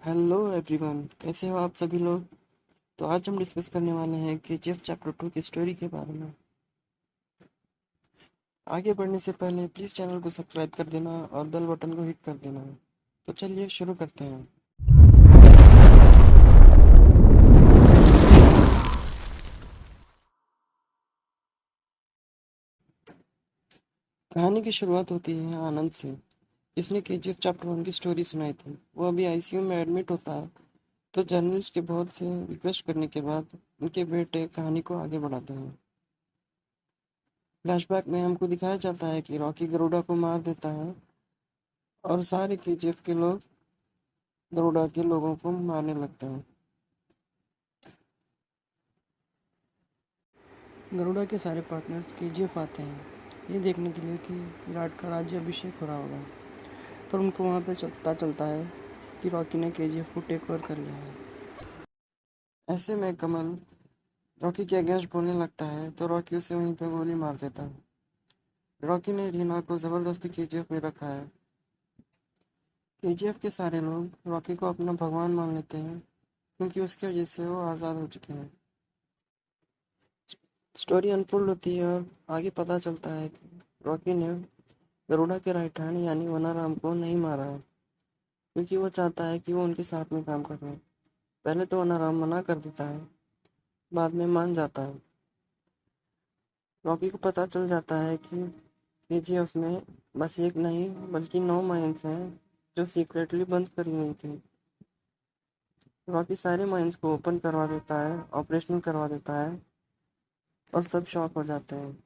Hello everyone, कैसे हो आप सभी लोग। तो आज हम डिस्कस करने वाले हैं केजीएफ चैप्टर 2 की स्टोरी के बारे में। आगे बढ़ने से पहले प्लीज़ चैनल को सब्सक्राइब कर देना और बेल बटन को हिट कर देना। तो चलिए शुरू करते हैं। कहानी की शुरुआत होती है आनंद से। इसने केजीएफ चैप्टर 1 की स्टोरी सुनाई थी। वो अभी आईसीयू में एडमिट होता है, तो जर्नलिस्ट के बहुत से रिक्वेस्ट करने के बाद उनके बेटे कहानी को आगे बढ़ाते हैं। फ्लैशबैक में हमको दिखाया जाता है कि रॉकी गरुड़ा को मार देता है और सारे केजीएफ के लोग गरुड़ा के लोगों को मारने लगते हैं। गरुड़ा के सारे पार्टनर्स केजीएफ आते हैं ये देखने के लिए कि विराट का राज्य अभिषेक हो रहा होगा, पर उनको वहाँ पर पता चलता है कि रॉकी ने केजीएफ को टेक ओवर कर लिया है। ऐसे में कमल रॉकी के अगेंस्ट बोलने लगता है, तो रॉकी उसे वहीं पर गोली मार देता है। रॉकी ने रीना को जबरदस्ती केजीएफ में रखा है। केजीएफ के सारे लोग रॉकी को अपना भगवान मान लेते हैं, क्योंकि उसकी वजह से वो आज़ाद हो चुके हैं। स्टोरी अनफोल्ड होती है और आगे पता चलता है कि रॉकी ने गरुड़ा के राइट हैंड यानी वनाराम को नहीं मारा है, क्योंकि वो चाहता है कि वो उनके साथ में काम करे। पहले तो वनाराम मना कर देता है, बाद में मान जाता है। रॉकी को पता चल जाता है कि केजीएफ में बस एक नहीं बल्कि 9 माइंस हैं जो सीक्रेटली बंद करी गई थी। रॉकी सारे माइंस को ओपन करवा देता है, ऑपरेशनल करवा देता है और सब शॉक हो जाते हैं।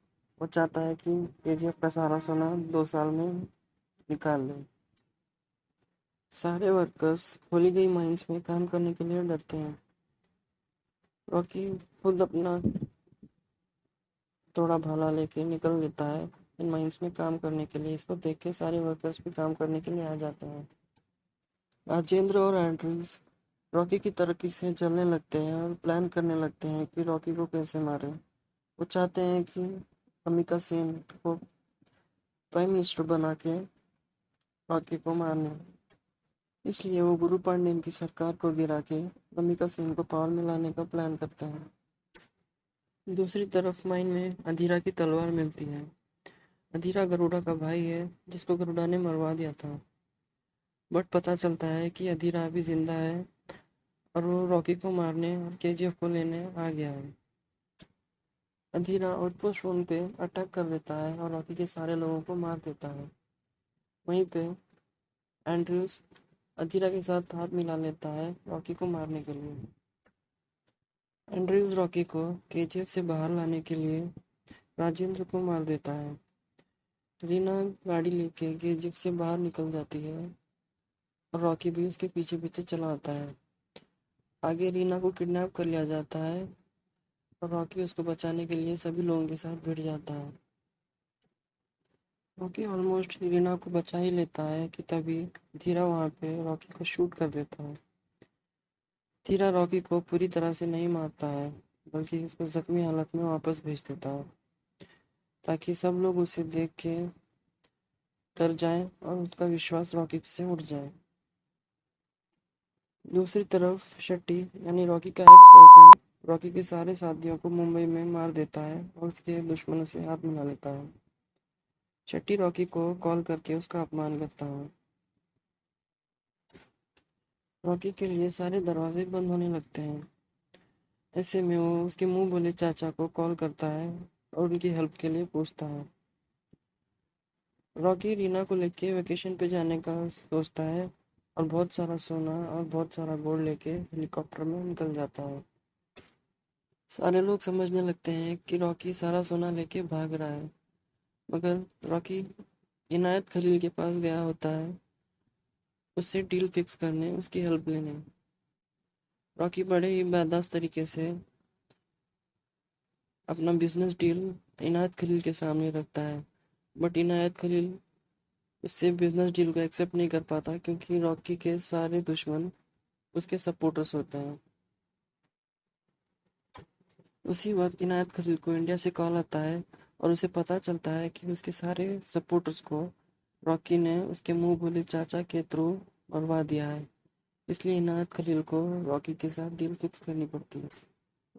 वो चाहता है कि केजीएफ का सारा सोना 2 साल में निकाल ले। सारे वर्कर्स खोली गई माइंस में काम करने के लिए डरते हैं। रॉकी खुद अपना थोड़ा भाला लेके निकल लेता है इन माइंस में काम करने के लिए। इसको देख के सारे वर्कर्स भी काम करने के लिए आ जाते हैं। राजेंद्र और एंड्रूज रॉकी की तरक्की से जलने लगते हैं और प्लान करने लगते हैं कि रॉकी को कैसे मारे। वो चाहते हैं कि अमिका सेन को प्राइम मिनिस्टर बना के रॉकी को मारने। इसलिए वो गुरु पांडेन की सरकार को गिरा के अमिका सेन को पावर में लाने का प्लान करते हैं। दूसरी तरफ माइन में अधीरा की तलवार मिलती है। अधीरा गरुड़ा का भाई है, जिसको गरुड़ा ने मरवा दिया था। बट पता चलता है कि अधीरा अभी जिंदा है और वो रॉकी को मारने और केजीएफ को लेने आ गया है। अधीरा आउटपोस्ट वन पे अटैक कर देता है और रॉकी के सारे लोगों को मार देता है। वहीं पे एंड्रयूज अधीरा के साथ हाथ मिला लेता है रॉकी को मारने के लिए। एंड्रयूज रॉकी को केजीएफ से बाहर लाने के लिए राजेंद्र को मार देता है। रीना गाड़ी लेके केजीएफ से बाहर निकल जाती है और रॉकी भी उसके पीछे पीछे चला आता है। आगे रीना को किडनैप कर लिया जाता है और रॉकी उसको बचाने के लिए सभी लोगों के साथ भिड़ जाता है। रॉकी ऑलमोस्ट रीना को बचा ही लेता है कि तभी धीरा वहाँ पे रॉकी को शूट कर देता है। धीरा रॉकी को पूरी तरह से नहीं मारता है, बल्कि उसको जख्मी हालत में वापस भेज देता है, ताकि सब लोग उसे देख के डर जाएं और उसका विश्वास रॉकी से उठ जाए। दूसरी तरफ शेट्टी यानी रॉकी का एक्स बॉयफ्रेंड रॉकी के सारे साथियों को मुंबई में मार देता है और उसके दुश्मनों से हाथ मिला लेता है। शेट्टी रॉकी को कॉल करके उसका अपमान करता है। रॉकी के लिए सारे दरवाजे बंद होने लगते हैं। ऐसे में वो उसके मुंह बोले चाचा को कॉल करता है और उनकी हेल्प के लिए पूछता है। रॉकी रीना को लेके वेकेशन पे जाने का सोचता है और बहुत सारा सोना और बहुत सारा गोल्ड लेके हेलीकॉप्टर में निकल जाता है। सारे लोग समझने लगते हैं कि रॉकी सारा सोना लेके भाग रहा है, मगर रॉकी इनायत खलील के पास गया होता है उससे डील फिक्स करने, उसकी हेल्प लेने। रॉकी बड़े ही बर्दाश्त तरीके से अपना बिजनेस डील इनायत खलील के सामने रखता है, बट इनायत खलील उससे बिजनेस डील को एक्सेप्ट नहीं कर पाता, क्योंकि रॉकी के सारे दुश्मन उसके सपोर्टर्स होते हैं। उसी वक्त इनायत खलील को इंडिया से कॉल आता है और उसे पता चलता है कि उसके सारे सपोर्टर्स को रॉकी ने उसके मुंह बोले चाचा के थ्रू मरवा दिया है। इसलिए इनायत खलील को रॉकी के साथ डील फिक्स करनी पड़ती है।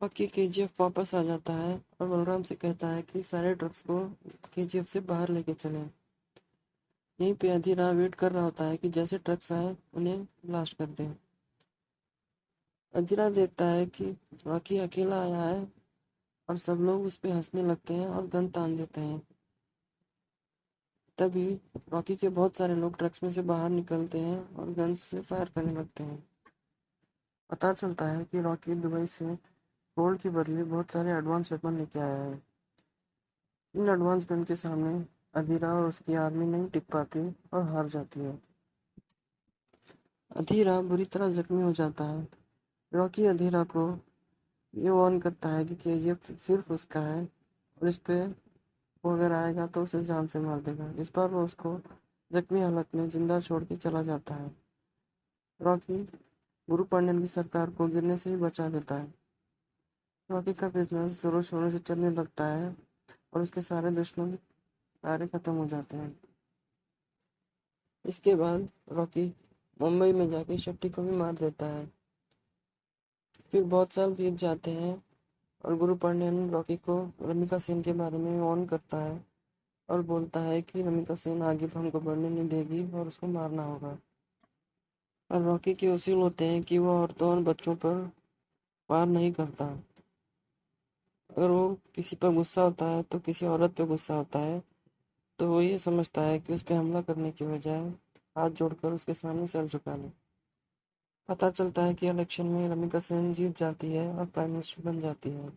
रॉकी केजीएफ वापस आ जाता है और बलराम से कहता है कि सारे ड्रग्स को केजीएफ से बाहर लेके चलें। यहीं पे अधीरा वेट कर रहा होता है कि जैसे ट्रक्स आए उन्हें ब्लास्ट कर दें। अधीरा देखता है कि रॉकी अकेला आया है और सब लोग उस पे हंसने लगते हैं और गन तान देते हैं। तभी रॉकी के बहुत सारे लोग ट्रक्स में से बाहर निकलते हैं और गन से फायर करने लगते हैं। पता चलता है कि रॉकी दुबई से गोल्ड के बदले बहुत सारे एडवांस वेपन लेके आया है। इन एडवांस गन के सामने अधीरा और उसकी आर्मी नहीं टिक पाती और हार जाती है। अधीरा बुरी तरह जख्मी हो जाता है। रॉकी अधीरा को ये वार्न करता है कि केजीएफ सिर्फ उसका है और इस पे वो अगर आएगा तो उसे जान से मार देगा। इस बार वो उसको जख्मी हालत में जिंदा छोड़ के चला जाता है। रॉकी गुरु पांड्यन की सरकार को गिरने से ही बचा देता है। रॉकी का बिजनेस जोरों शोरों से चलने लगता है और उसके सारे दुश्मन सारे खत्म हो जाते हैं। इसके बाद रॉकी मुंबई में जाके शेट्टी को भी मार देता है। फिर बहुत साल बीत जाते हैं और गुरु पांड्यन रॉकी को रमिका सेन के बारे में वार्न करता है और बोलता है कि रमिका सेन आगे हमको बढ़ने नहीं देगी और उसको मारना होगा। और रॉकी के उसूल होते हैं कि वो औरतों और बच्चों पर वार नहीं करता। अगर वो किसी पर गुस्सा होता है तो किसी औरत पर गुस्सा होता है तो वो ये समझता है कि उस पर हमला करने की बजाय हाथ जोड़कर उसके सामने सर झुका ले। पता चलता है कि इलेक्शन में रमिका सेन जीत जाती है और प्राइम मिनिस्टर बन जाती है।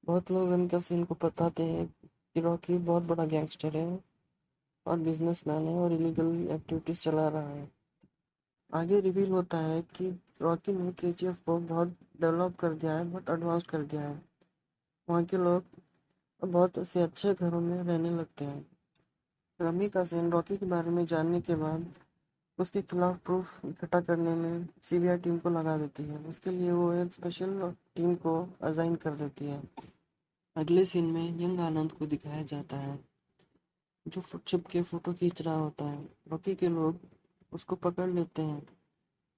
बहुत लोग रमिका सेन को बताते हैं कि रॉकी बहुत बड़ा गैंगस्टर है और बिजनेसमैन है और इलीगल एक्टिविटीज चला रहा है। आगे रिवील होता है कि रॉकी ने केजीएफ को बहुत डेवलप कर दिया है, बहुत एडवांस कर दिया है। वहाँ के लोग अब बहुत से अच्छे घरों में रहने लगते हैं। रमिका सेन रॉकी के बारे में जानने के बाद उसके खिलाफ प्रूफ इकट्ठा करने में सीबीआई टीम को लगा देती है। उसके लिए वो एक स्पेशल टीम को असाइन कर देती है। अगले सीन में यंग आनंद को दिखाया जाता है जो छुप के फोटो खींच रहा होता है। रॉकी के लोग उसको पकड़ लेते हैं।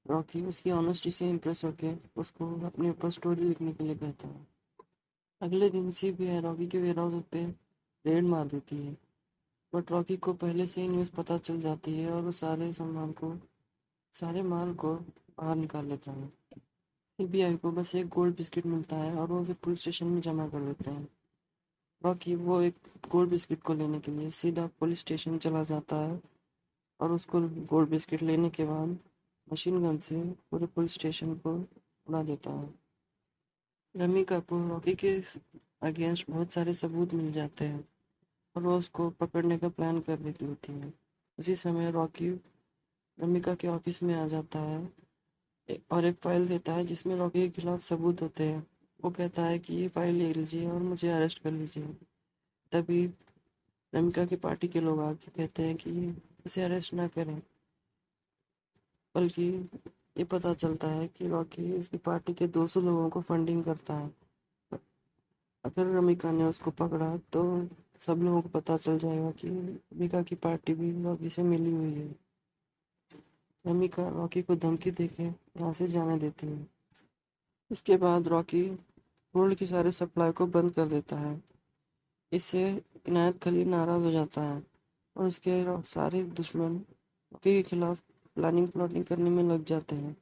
रॉकी उसकी ऑनेस्टी से इम्प्रेस होकर उसको अपने ऊपर स्टोरी लिखने के लिए कहता है। अगले दिन सीबीआई रॉकी के वेयरहाउस पे रेड मार देती है, बट रॉकी को पहले से ही न्यूज़ पता चल जाती है और वो सारे माल को बाहर निकाल लेता है। सीबीआई को बस एक गोल्ड बिस्किट मिलता है और वो उसे पुलिस स्टेशन में जमा कर देते हैं। रॉकी वो एक गोल्ड बिस्किट को लेने के लिए सीधा पुलिस स्टेशन चला जाता है और उसको गोल्ड बिस्किट लेने के बाद मशीन गन से पूरे पुलिस स्टेशन को उड़ा देता है। रमिका को रॉकी के अगेंस्ट बहुत सारे सबूत मिल जाते हैं और वो उसको पकड़ने का प्लान कर रही होती है। उसी समय रॉकी रमिका के ऑफिस में आ जाता है और एक फाइल देता है जिसमें रॉकी के खिलाफ सबूत होते हैं। वो कहता है कि ये फाइल ले लीजिए और मुझे अरेस्ट कर लीजिए। तभी रमिका की पार्टी के लोग आके कहते हैं कि उसे अरेस्ट ना करें, बल्कि ये पता चलता है कि रॉकी उसकी पार्टी के 200 लोगों को फंडिंग करता है। अगर रमिका ने उसको पकड़ा तो सब लोगों को पता चल जाएगा कि रमिका की पार्टी भी रॉकी से मिली हुई है। रमिका रॉकी को धमकी देके यहाँ से जाने देती है। इसके बाद रॉकी गोल्ड की सारे सप्लाई को बंद कर देता है। इससे इनायत खलील नाराज हो जाता है और उसके सारे दुश्मन रॉकी के खिलाफ प्लानिंग प्लॉटिंग करने में लग जाते हैं।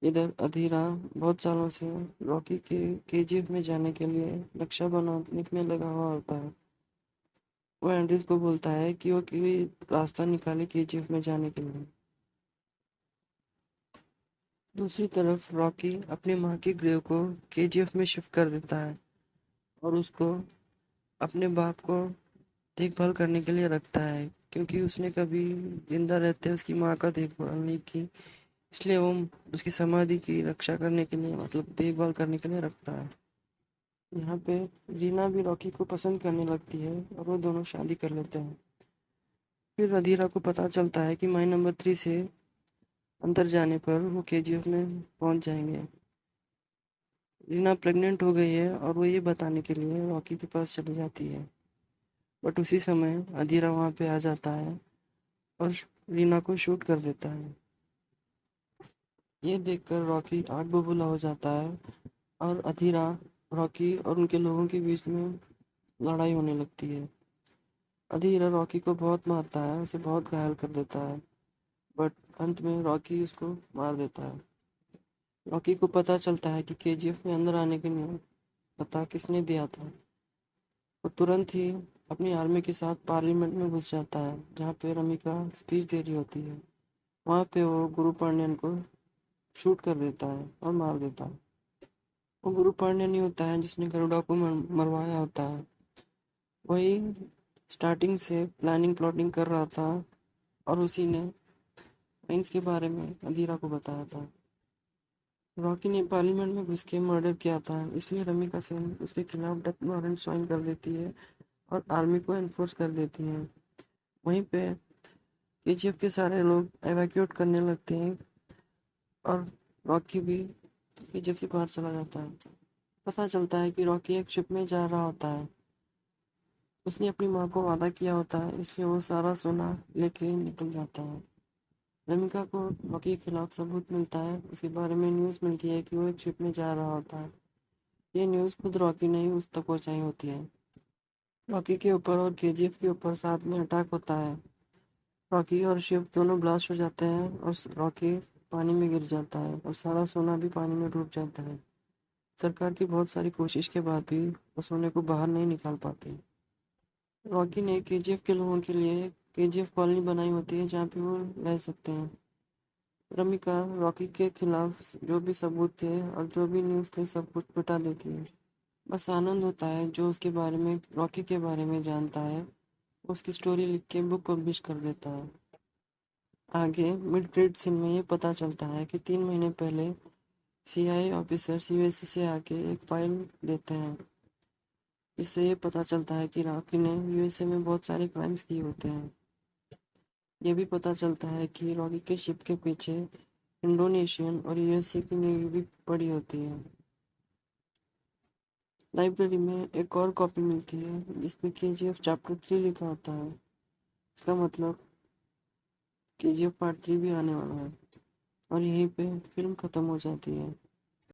इधर अधीरा बहुत सालों से रॉकी के केजीएफ में जाने के लिए नक्शा बनाने में लगा हुआ होता है। वो एंड्रीज को बोलता है कि वो कोई रास्ता निकाले केजीएफ में जाने के लिए। दूसरी तरफ रॉकी अपनी माँ की ग्रेव को केजीएफ में शिफ्ट कर देता है और उसको अपने बाप को देखभाल करने के लिए रखता है, क्योंकि उसने कभी जिंदा रहते उसकी माँ का देखभाल नहीं की। इसलिए वो उसकी समाधि की रक्षा करने के लिए, मतलब देखभाल करने के लिए रखता है। यहाँ पे रीना भी रॉकी को पसंद करने लगती है और वो दोनों शादी कर लेते हैं। फिर अधीरा को पता चलता है कि माइन नंबर 3 से अंदर जाने पर वो केजीएफ में पहुंच जाएंगे। रीना प्रेग्नेंट हो गई है और वो ये बताने के लिए रॉकी के पास चली जाती है, बट उसी समय अधीरा वहाँ पे आ जाता है और रीना को शूट कर देता है। ये देखकर रॉकी आग बबूला हो जाता है और अधीरा, रॉकी और उनके लोगों के बीच में लड़ाई होने लगती है। अधीरा रॉकी को बहुत मारता है, उसे बहुत घायल कर देता है, बट अंत में रॉकी उसको मार देता है। रॉकी को पता चलता है कि केजीएफ में अंदर आने के नियम पता किसने दिया था। वो तुरंत ही अपनी आर्मी के साथ पार्लियामेंट में घुस जाता है, जहाँ पे रमिका स्पीच दे रही होती है। वहाँ पे वो गुरु पांड्यन को शूट कर देता है और मार देता है। वो गुरु पांड्यन ही होता है जिसने गरुड़ा को मरवाया होता है। वही स्टार्टिंग से प्लानिंग प्लॉटिंग कर रहा था और उसी ने माइंस के बारे में अधीरा को बताया था। रॉकी ने पार्लियामेंट में घुस के मर्डर किया था, इसलिए रमिका सेन उसके खिलाफ डेथ वारंट साइन कर देती है और आर्मी को एनफोर्स कर देती है। वहीं पे केजीएफ के सारे लोग एवैक्यूएट करने लगते हैं और रॉकी भी केजीएफ से बाहर चला जाता है। पता चलता है कि रॉकी एक शिप में जा रहा होता है। उसने अपनी माँ को वादा किया होता है, इसलिए वो सारा सोना लेके निकल जाता है। रमिका को रॉकी के खिलाफ सबूत मिलता है, उसके बारे में न्यूज़ मिलती है कि वो एक शिप में जा रहा होता है। ये न्यूज़ खुद रॉकी ने ही उस तक पहुंचाई होती है। रॉकी के ऊपर और केजीएफ के ऊपर साथ में अटैक होता है। रॉकी और शिव दोनों ब्लास्ट हो जाते हैं और रॉकी पानी में गिर जाता है और सारा सोना भी पानी में डूब जाता है। सरकार की बहुत सारी कोशिश के बाद भी वो सोने को बाहर नहीं निकाल पाते। रॉकी ने केजीएफ के लोगों के लिए केजीएफ कॉलोनी बनाई होती है जहाँ पे वो रह सकते हैं। रमिका रॉकी के खिलाफ जो भी सबूत थे और जो भी न्यूज़ थे सब कुछ मिटा देती है। बस आनंद होता है जो उसके बारे में, रॉकी के बारे में जानता है, उसकी स्टोरी लिख के बुक पब्लिश कर देता है। आगे मिड क्रेडिट सीन में ये पता चलता है कि 3 महीने पहले सीआईए ऑफिसर्स यूएसए से आके एक फाइल देते हैं। इससे ये पता चलता है कि रॉकी ने यूएसए में बहुत सारे क्राइम्स किए होते हैं। ये भी पता चलता है कि रॉकी के शिप के पीछे इंडोनेशियन और यूएसए की नेवी भी पड़ी होती है। लाइब्रेरी में एक और कॉपी मिलती है जिसमें केजीएफ चैप्टर 3 लिखा होता है। इसका मतलब केजीएफ पार्ट 3 भी आने वाला है और यहीं पे फिल्म खत्म हो जाती है।